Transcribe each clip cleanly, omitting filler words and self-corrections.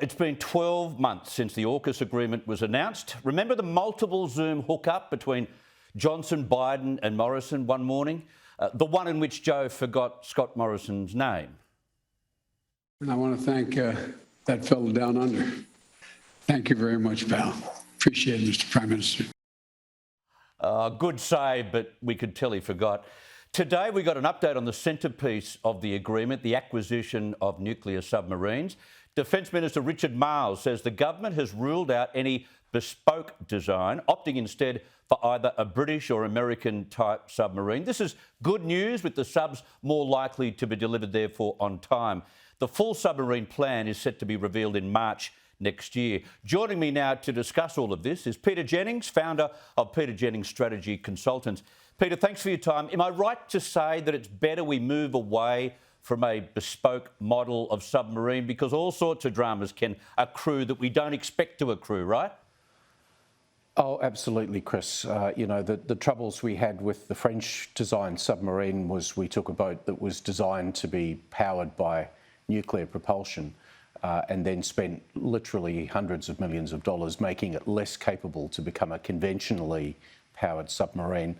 It's been 12 months since the AUKUS agreement was announced. Remember the multiple Zoom hookup between Johnson, Biden and Morrison one morning? The one in which Joe forgot Scott Morrison's name. And I want to thank that fellow down under. Thank you very much, pal. Appreciate it, Mr. Prime Minister. Good save, but we could tell he forgot. Today we got an update on the centrepiece of the agreement, the acquisition of nuclear submarines. Defence Minister Richard Marles says the government has ruled out any bespoke design, opting instead for either a British or American type submarine. This is good news, with the subs more likely to be delivered therefore on time. The full submarine plan is set to be revealed in March next year. Joining me now to discuss all of this is Peter Jennings, founder of Peter Jennings Strategy Consultants. Peter, thanks for your time. Am I right to say that it's better we move away from a bespoke model of submarine, because all sorts of dramas can accrue that we don't expect to accrue, right? Oh, absolutely, Chris. The troubles we had with the French-designed submarine was we took a boat that was designed to be powered by nuclear propulsion and then spent literally hundreds of millions of dollars making it less capable to become a conventionally powered submarine.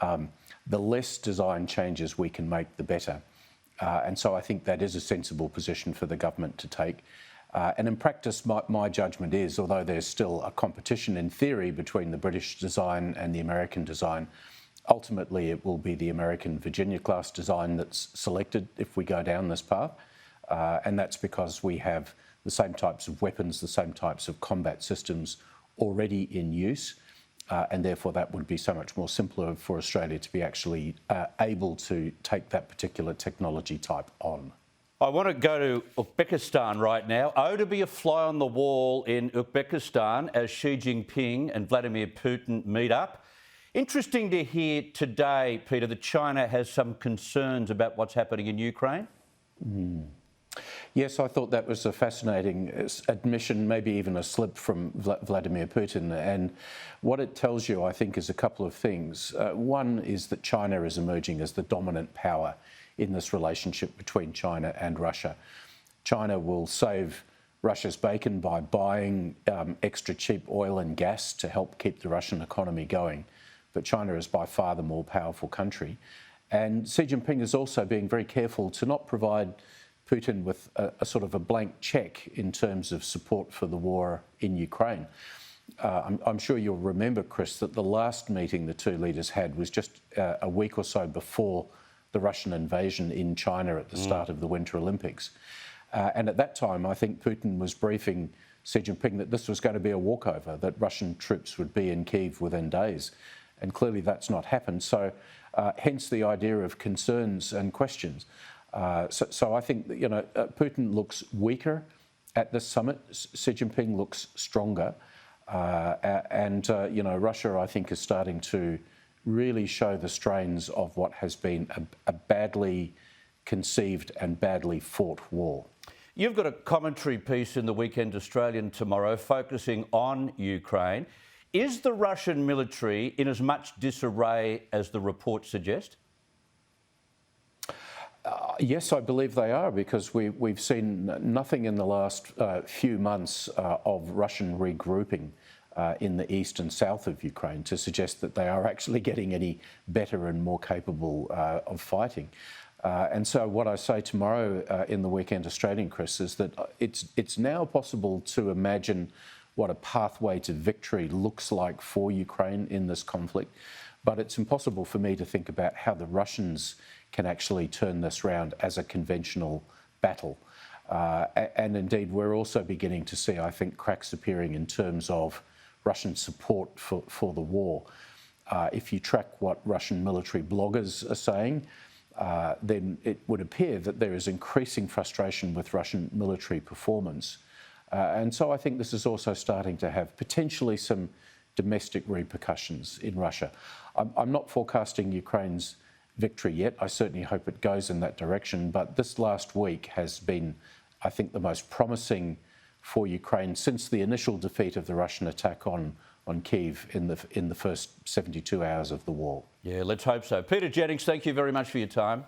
The less design changes we can make, the better. And so I think that is a sensible position for the government to take. And in practice, my judgment is, although there's still a competition in theory between the British design and the American design, ultimately it will be the American Virginia-class design that's selected if we go down this path. And that's because we have the same types of weapons, the same types of combat systems already in use. And therefore that would be so much more simpler for Australia to be actually able to take that particular technology type on. I want to go to Uzbekistan right now. Oh, to be a fly on the wall in Uzbekistan as Xi Jinping and Vladimir Putin meet up. Interesting to hear today, Peter, that China has some concerns about what's happening in Ukraine. Yes, I thought that was a fascinating admission, maybe even a slip from Vladimir Putin. And what it tells you, I think, is a couple of things. One is that China is emerging as the dominant power in this relationship between China and Russia. China will save Russia's bacon by buying extra cheap oil and gas to help keep the Russian economy going. But China is by far the more powerful country. And Xi Jinping is also being very careful to not provide Putin with a sort of a blank cheque in terms of support for the war in Ukraine. I'm sure you'll remember, Chris, that the last meeting the two leaders had was just a week or so before the Russian invasion in China at the start of the Winter Olympics. And at that time, I think Putin was briefing Xi Jinping that this was going to be a walkover, that Russian troops would be in Kyiv within days. And clearly that's not happened. So hence the idea of concerns and questions. So I think that, Putin looks weaker at this summit. Xi Jinping looks stronger. Russia, I think, is starting to really show the strains of what has been a badly conceived and badly fought war. You've got a commentary piece in the Weekend Australian tomorrow focusing on Ukraine. Is the Russian military in as much disarray as the reports suggest? Yes, I believe they are, because we've seen nothing in the last few months of Russian regrouping in the east and south of Ukraine to suggest that they are actually getting any better and more capable of fighting. And so what I say tomorrow in the Weekend Australian, Chris, is that it's now possible to imagine what a pathway to victory looks like for Ukraine in this conflict. But it's impossible for me to think about how the Russians can actually turn this round as a conventional battle. And indeed, we're also beginning to see, I think, cracks appearing in terms of Russian support for the war. If you track what Russian military bloggers are saying, then it would appear that there is increasing frustration with Russian military performance. And so I think this is also starting to have potentially some domestic repercussions in Russia. I'm not forecasting Ukraine's victory yet. I certainly hope it goes in that direction. But this last week has been, I think, the most promising for Ukraine since the initial defeat of the Russian attack on Kyiv in the first 72 hours of the war. Yeah, let's hope so. Peter Jennings, thank you very much for your time.